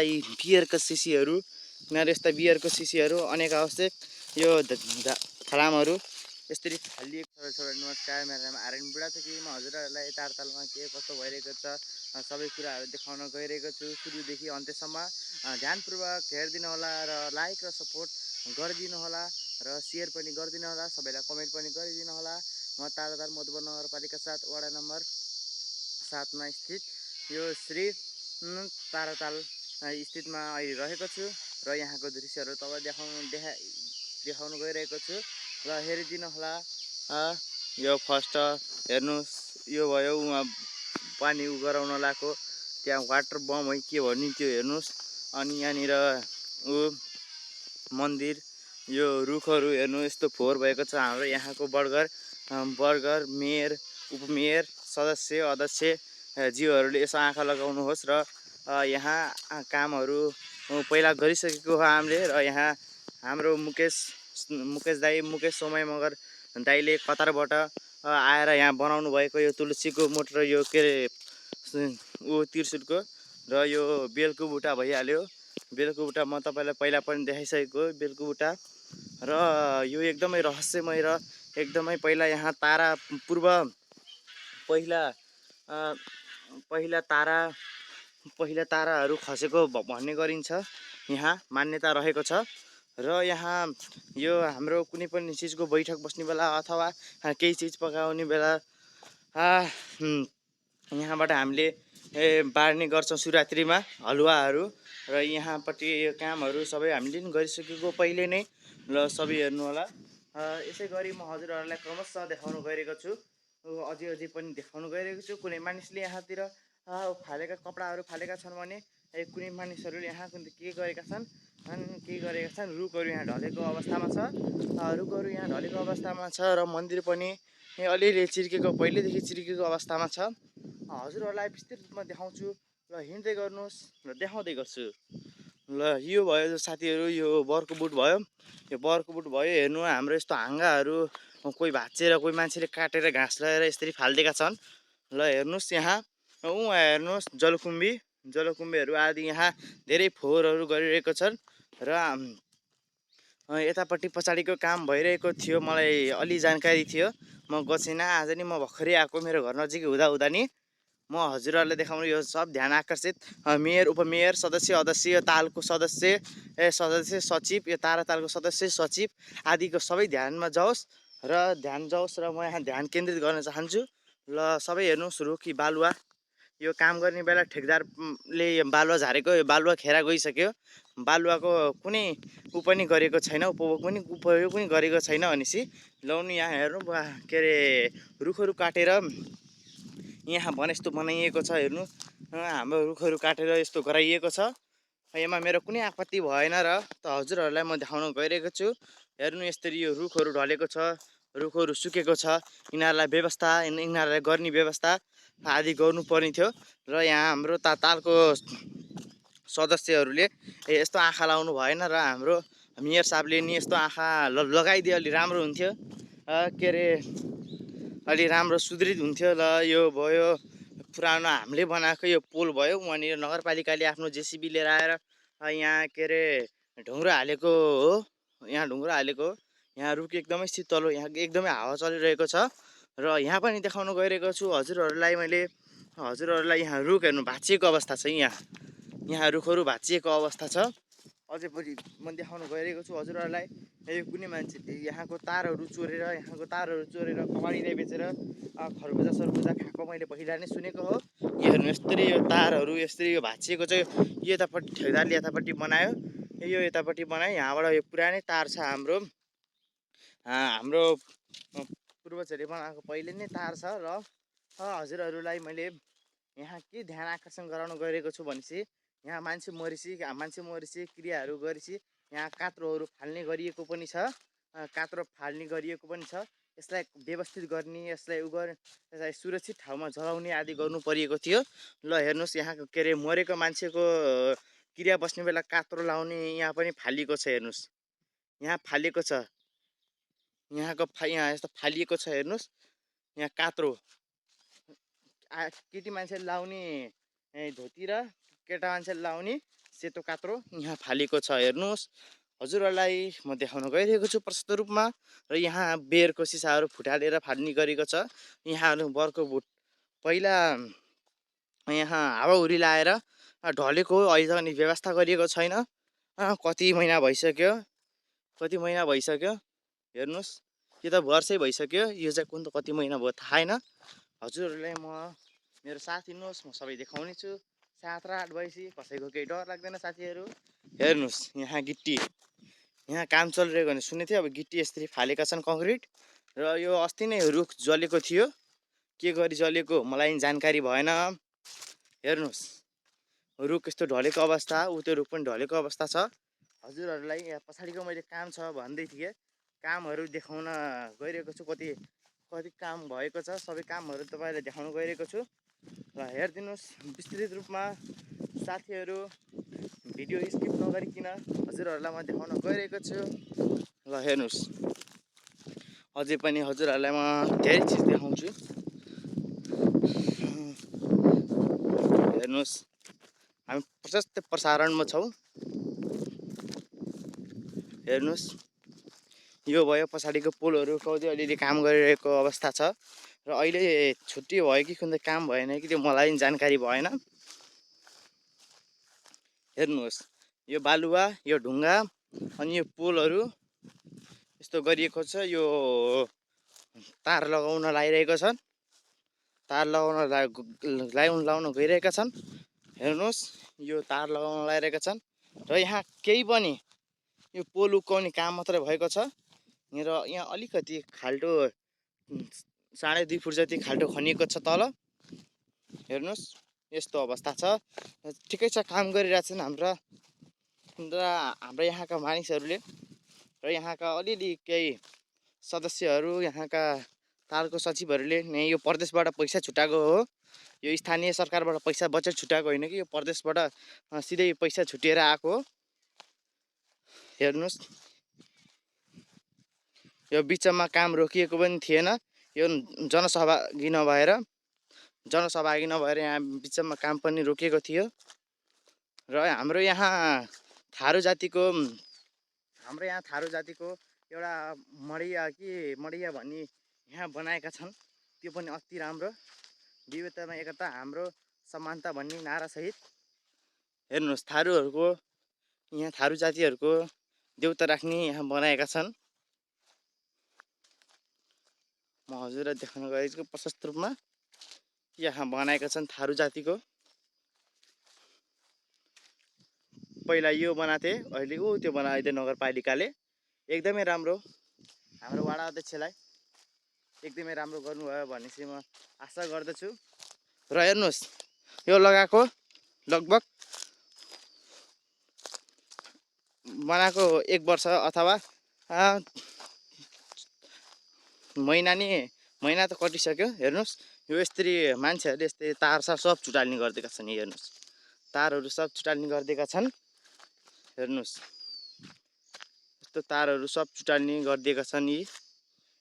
बियरका सिसीहरू यिनीहरू यस्ता बियरको सिसीहरू अनेक आवश्यक यो फलामहरू यसरी फालिएको छ। छोरा नमस्कार, मेरो नाम आर्यन बुढा छ कि म हजुरहरूलाई तारतालमा के कस्तो भइरहेको छ सबै कुराहरू देखाउन गइरहेको छु। सुरुदेखि अन्त्यसम्म ध्यानपूर्वक हेरिदिनु होला र लाइक र सपोर्ट गरिदिनु होला र सेयर पनि गरिदिनु होला, सबैलाई कमेन्ट पनि गरिदिनु होला। म ताराताल मधुवन नगरपालिका 7 वडा नम्बर 7मा स्थित यो श्री ताराताल स्थितमा अहिले रहेको छु र यहाँको दृश्यहरू तपाईँ देखाउन गइरहेको छु र हेरिदिनु होला। यो फर्स्ट हेर्नुहोस्, यो भयो उहाँ पानी गराउन लगाएको त्यहाँ वाटर बम है के भन्ने त्यो हेर्नुहोस्। अनि यहाँनिर मन्दिर, यो रुखहरू हेर्नु यस्तो फोहोर भएको छ। हाम्रो यहाँको बर्गर मेयर, उपमेयर, सदस्य, अध्यक्ष जीवहरूले यसो आँखा लगाउनुहोस् र यहाँ कामहरू पहिला गरिसकेको हो हामीले। र यहाँ हाम्रो मुकेश सोमाई मगर दाइले कतारबाट आएर यहाँ बनाउनु भएको यो तुलसीको मोटर, यो के अरे त्रिशुलको र यो बेलको बुट्टा भइहाल्यो। बेलको बुट्टा म तपाईँलाई पहिला पनि देखाइसकेको बेलको बुट्टा र यो एकदमै रहस्यमय र एकदमै पहिला यहाँ पहिला ताराहरू खसेको भन्ने गरिन्छ, यहाँ मान्यता रहेको छ। र यहाँ यो हाम्रो कुनै पनि चिजको बैठक बस्ने बेला अथवा केही चिज पकाउने बेला यहाँबाट हामीले बाड्ने गर्छौँ शिवरात्रिमा हलुवाहरू। र यहाँपट्टि यो कामहरू सबै हामीले पनि गरिसकेको पहिले नै ल सबै हेर्नु होला। यसै गरी म हजुरहरूलाई क्रमशः देखाउन गइरहेको छु, अझै पनि देखाउन गइरहेको छु। कुनै मानिसले यहाँतिर फालेका कपडाहरू फालेका छन् भने कुनै मानिसहरूले यहाँ के गरेका छन् रुखहरू यहाँ ढलेको अवस्थामा छ। रुखहरू यहाँ ढलेको अवस्थामा छ र मन्दिर पनि अलिअलि चिर्केको, पहिलेदेखि चिर्केको अवस्थामा छ। हजुरहरूलाई विस्तृत रूपमा देखाउँछु ल, हिँड्दै गर्नुहोस् र देखाउँदै गर्छु ल। यो भयो साथीहरू, यो बरको बुट भयो, हेर्नु हाम्रो यस्तो हाँगाहरू कोही भाँचेर कोही मान्छेले काटेर घाँस लगाएर यसरी फालिदिएका छन् ल। हेर्नुहोस् यहाँ हेर्नुहोस् जलकुम्बीहरू आदि यहाँ धेरै फोहोरहरू गरिरहेको छन्। र यतापट्टि पछाडिको काम भइरहेको थियो, मलाई अलि जानकारी थियो, म गएको छैन। आज नि म भर्खरै आएको, मेरो घर नजिकै हुँदा नि म हजुरहरूलाई देखाउनु। यो सब ध्यान आकर्षित मेयर, उपमेयर, सदस्य, अध्यक्ष, यो तालको सदस्य सचिव, यो तारातालको सदस्य सचिव आदिको सबै ध्यानमा जाओस् र म यहाँ ध्यान केन्द्रित गर्न चाहन्छु ल। सबै हेर्नुहोस्, रुखी बालुवा, यो काम गर्ने बेला ठेकदारले बालुवा झारेको, यो बालुवा खेर गइसक्यो। बालुवाको कुनै पनि गरेको छैन, उपयोग पनि गरेको छैन भनेपछि लाउनु। यहाँ हेर्नु के अरे रुखहरू काटेर यहाँ यस्तो बनाइएको छ। हेर्नु हाम्रो रुखहरू काटेर यस्तो गराइएको छ। यसमा मेरो कुनै आपत्ति भएन र हजुरहरूलाई म देखाउन गइरहेको छु। हेर्नु यसरी यो रुखहरू ढलेको छ, रुखहरू सुकेको छ। यिनीहरूलाई गर्ने व्यवस्था आदि गर्नुपर्ने थियो। र यहाँ हाम्रो तालको सदस्यहरूले यस्तो आँखा लाउनु भएन र हाम्रो मेयर साहबले नि यस्तो आँखा लगाइदिए अलि राम्रो हुन्थ्यो, के अरे अलि राम्रो सुदृढ हुन्थ्यो ल। यो भयो पुरानो हामीले बनाएको यो पोल भयो, वहाँनिर नगरपालिकाले आफ्नो जेसिबी लिएर आएर यहाँ के अरे ढुङ्ग्रो हालेको हो। यहाँ रुख एकदमै शीतल हो, यहाँ एकदमै हावा चलिरहेको छ। र यहाँ पनि देखाउन गइरहेको छु हजुरहरूलाई मैले। यहाँ रुख हेर्नु भाँचिएको अवस्था छ। यहाँ रुखहरू भाँचिएको अवस्था छ। अझै पनि म देखाउन गइरहेको छु हजुरहरूलाई। कुनै मान्छेले यहाँको तारहरू चोरेर कमाडीलाई बेचेर खरबुजा खाएको मैले पहिला नै सुनेको हो। यो हेर्नु यस्तरी यो तारहरू यसरी यो भाँचिएको छ। यो यतापट्टि ठेकदारले यतापट्टि बनायो, यो यतापट्टि बनायो। यहाँबाट यो पुरानै तार छ, हाम्रो पूर्वजहरूले बनाएको पहिले नै तार छ। र हजुरहरूलाई मैले यहाँ के ध्यान आकर्षण गराउन गइरहेको छु भनेपछि यहाँ मान्छे मरेपछि क्रियाहरू गरेपछि यहाँ कात्रोहरू फाल्ने गरिएको पनि छ। यसलाई व्यवस्थित गर्ने, यसलाई सुरक्षित ठाउँमा जलाउने आदि गर्नु परिएको थियो ल। हेर्नुहोस् यहाँ के अरे मरेको मान्छेको क्रिया बस्ने बेला कात्रो लाउने यहाँ पनि फालिएको छ। हेर्नुहोस् यहाँ फालिएको छ, यहाँ यस्तो फालिएको छ। हेर्नुहोस् यहाँ कात्रो केटी मान्छेले लाउने धोती र केटा मान्छेले लाउने सेतो कात्रो यहाँ फालेको छ। हेर्नुहोस्, हजुरहरूलाई म देखाउन गइरहेको छु प्रशस्त रूपमा। र यहाँ बेरको सिसाहरू फुटालेर फाल्ने गरेको छ। यहाँ बरको बुट पहिला यहाँ हावाहुरी लाएर ढलेको, अहिले त अनि व्यवस्था गरिएको छैन। कति महिना भइसक्यो, हेर्नुहोस्, यो त वर्षै भइसक्यो। यो चाहिँ कुन त कति महिना भयो थाहा छैन। हजुरहरूलाई म मेरो साथ हिँड्नुहोस्, म सबै देखाउने छु। 7 र 8 भएपछि कसैको केही डर लाग्दैन साथीहरू। हेर्नुहोस्, यहाँ गिट्टी, यहाँ काम चलिरहेको भने सुनेको थिएँ। अब गिट्टी यसरी फालेका छन्, कङ्क्रिट। र यो अस्ति नै रुख जलेको थियो, के गरी जलेको मलाई जानकारी भएन। हेर्नुहोस्, रुख यस्तो ढलेको अवस्था, त्यो रुख पनि ढलेको अवस्था छ। हजुरहरूलाई यहाँ पछाडिको मैले काम छ भन्दै थिएँ, कामहरू देखाउन गइरहेको छु। कति काम भएको छ, सबै कामहरू तपाईँलाई देखाउन गइरहेको छु। र हेरिदिनुहोस् विस्तृत रूपमा साथीहरू, भिडियो स्किप नगरिकन हजुरहरूलाई म देखाउन गइरहेको छु। ल हेर्नुहोस्, अझै पनि हजुरहरूलाई म धेरै चिज देखाउँछु। हेर्नुहोस्, हामी प्रशस्त प्रसारणमा छौँ। हेर्नुहोस्, यो भयो पछाडिको पोलहरू, कति अलिअलि काम गरिरहेको अवस्था छ। र अहिले छुट्टी भयो कि कुनै काम भएन कि त्यो मलाई जानकारी भएन। हेर्नुहोस्, यो बालुवा, यो ढुङ्गा, अनि यो पोलहरू यस्तो गरिएको छ। यो तार लगाउन लगाइरहेको छन्, तार लगाउन गइरहेका छन्। हेर्नुहोस्, यो तार लगाउन लगाइरहेका छन्। र यहाँ केही पनि यो पोल उक्काउने काम मात्रै भएको छ। र यहाँ अलिकति खाल्टो 2.5 फुट जति खाल्टो खनिएको छ तल। हेर्नुहोस्, यस्तो अवस्था छ। ठिकै छ, काम गरिरहेछन् हाम्रो यहाँका मानिसहरूले। र यहाँका अलिअलि केही सदस्यहरू, यहाँका तालको सचिवहरूले नै यो प्रदेशबाट पैसा छुटाएको हो। यो स्थानीय सरकारबाट पैसा बजेट छुटाएको होइन कि यो प्रदेशबाट सिधै पैसा छुटिएर आएको हो। हेर्नुहोस्, यो बिचमा काम रोकिएको पनि थिएन। यो जनसहभागी नभएर यहाँ बिचमा काम पनि रोकिएको थियो। र हाम्रो यहाँ थारू जातिको एउटा मडिया भन्ने यहाँ बनाएका छन्। त्यो पनि अति राम्रो, विविधतामा एकता, हाम्रो समानता भन्ने नारासहित। हेर्नुहोस्, यहाँ थारू जातिहरूको देउता राख्ने यहाँ बनाएका छन्। म हजुरलाई देखाउन गएको छु प्रशस्त रूपमा, यहाँ बनाएका छन् थारू जातिको। पहिला यो बनाथे, अहिले त्यो बनाइदिए नगरपालिकाले। एकदमै राम्रो, हाम्रो वडा अध्यक्षलाई एकदमै राम्रो गर्नुभयो भन्ने चाहिँ म आशा गर्दछु। र हेर्नुहोस्, यो लगाएको लगभग बनाएको 1 वर्ष अथवा महिना त कटिसक्यो। हेर्नुहोस्, यो यस्तरी मान्छेहरूले यस्तै तारसार सब चुटाल्ने गरिदिएका छन्। हेर्नुहोस्, तारहरू सब चुटाल्ने गरिदिएका छन्। हेर्नुहोस्, यस्तो तारहरू सब चुटाल्ने गरिदिएका छन्। यी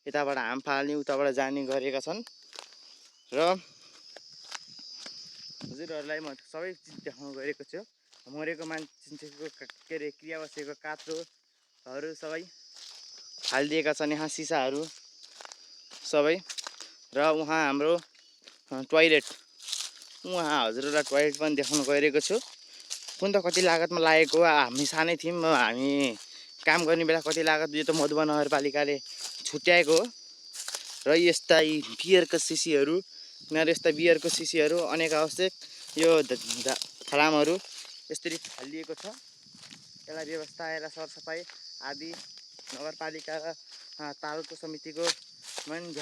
यताबाट हाम फाल्ने, उताबाट जाने गरेका छन्। र हजुरहरूलाई म सबै चिज देखाउन गइरहेको छु। मरेको मान्छेको के अरे क्रिया बसेको कात्रोहरू सबै हालिदिएका छन् यहाँ, सिसाहरू सबै। र उहाँ हाम्रो टोयलेट, हजुरहरूलाई टोयलेट पनि देखाउन गइरहेको छु। कुन त कति लागतमा लागेको, हामी सानै थियौँ, हामी काम गर्ने बेला कति लागत, यो त मधुबन नगरपालिकाले छुट्याएको हो। र यस्ता बियरका सिसीहरू, अनेक आवश्यक यो फलामहरू यसरी फालिएको छ। यसलाई व्यवस्था, यसलाई सरसफाइ आदि नगरपालिका र तालुको समितिको पनि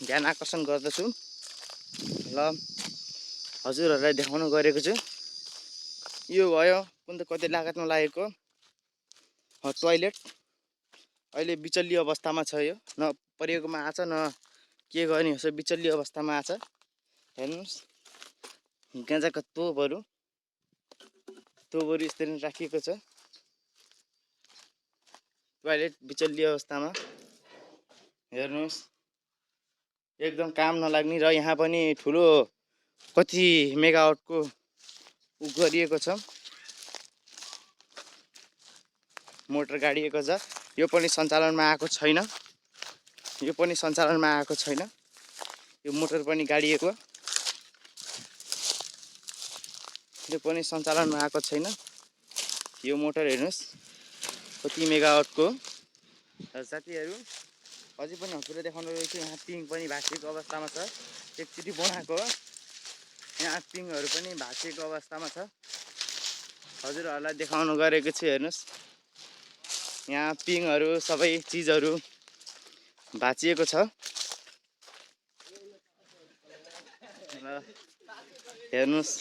ध्यान आकर्षण गर्दछु। ल हजुरहरूलाई देखाउन गइरहेको छु। यो भयो कुन त कति लागतमा लागेको टोयलेट। अहिले बिचल्ली अवस्थामा छ। यो न परियोगमा आछ, न के गर्ने हो, बिचल्ली अवस्थामा आछ। हेर्नुहोस्, गाँजाका तोपहरू यसरी राखिएको छ। टोयलेट बिचल्ली अवस्थामा। हेर्नुहोस्, एकदम काम नलाग्ने। र यहाँ पनि ठुलो कति मेगावाटको गरिएको छ। मोटर गाडिएको छ। यो पनि सञ्चालनमा आएको छैन। यो पनि सञ्चालनमा आएको छैन। यो मोटर पनि गाडिएको। यो पनि सञ्चालनमा आएको छैन। यो मोटर हेर्नुहोस् कति मेगावाटको। साथीहरू अझै पनि हजुरलाई देखाउनु रहेछ। यहाँ पिङ पनि भाँचिएको अवस्थामा छ। एकचोटि बनाएको यहाँ पिङहरू पनि भाँचिएको अवस्थामा छ। हजुरहरूलाई देखाउनु गरेको छु। हेर्नुहोस् यहाँ पिङहरू सबै चिजहरू भाँचिएको छ। हेर्नुहोस्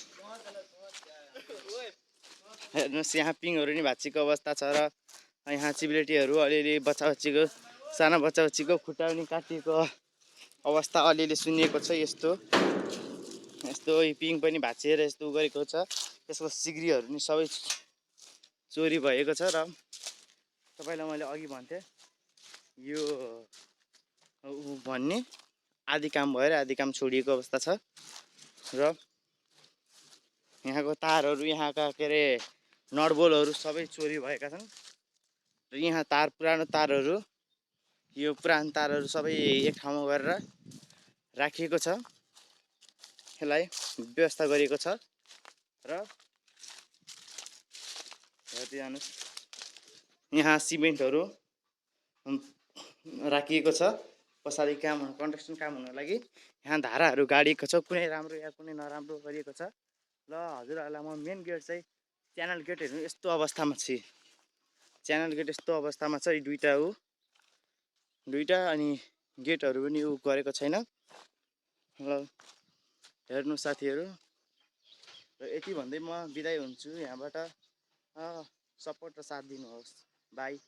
यहाँ पिङहरू नि भाँचिएको अवस्था छ। र यहाँ चिप्लेटीहरू अलिअलि बच्चा सानो बच्चा खुट्टा पनि काटिएको अवस्था अलिअलि सुनिएको छ। यस्तो पिङ पनि भाँचिएर यस्तो गरेको छ। यसको सिग्रीहरू नि सबै चोरी भएको छ। र तपाईँलाई मैले अघि भन्थेँ यो भन्ने आधी काम भएर आधी काम छोडिएको अवस्था छ। र यहाँको तारहरू यहाँका के अरे नटबोल्टहरू सबै चोरी भएका छन्। र यहाँ पुरानो तारहरू यो पुरानो तारहरू सबै एक ठाउँमा गरेर राखिएको छ। यसलाई व्यवस्था गरिएको छ। र हेर्दै जानुहोस् यहाँ सिमेन्टहरू राखिएको छ। पछाडि कन्स्ट्रक्सन काम हुनको लागि यहाँ धाराहरू गाडिएको छ। कुनै राम्रो या कुनै नराम्रो गरिएको छ। ल हजुरहरूलाई म मेन गेट चाहिँ च्यानल गेट हेर्नु यस्तो अवस्थामा छ। च्यानल गेट यस्तो अवस्थामा छ। दुईटा अनि गेटहरू पनि गरेको छैन। ल हेर्नु साथीहरू र यति भन्दै म बिदाई हुन्छु यहाँबाट। सपोर्ट र साथ दिनुहोस्। बाई।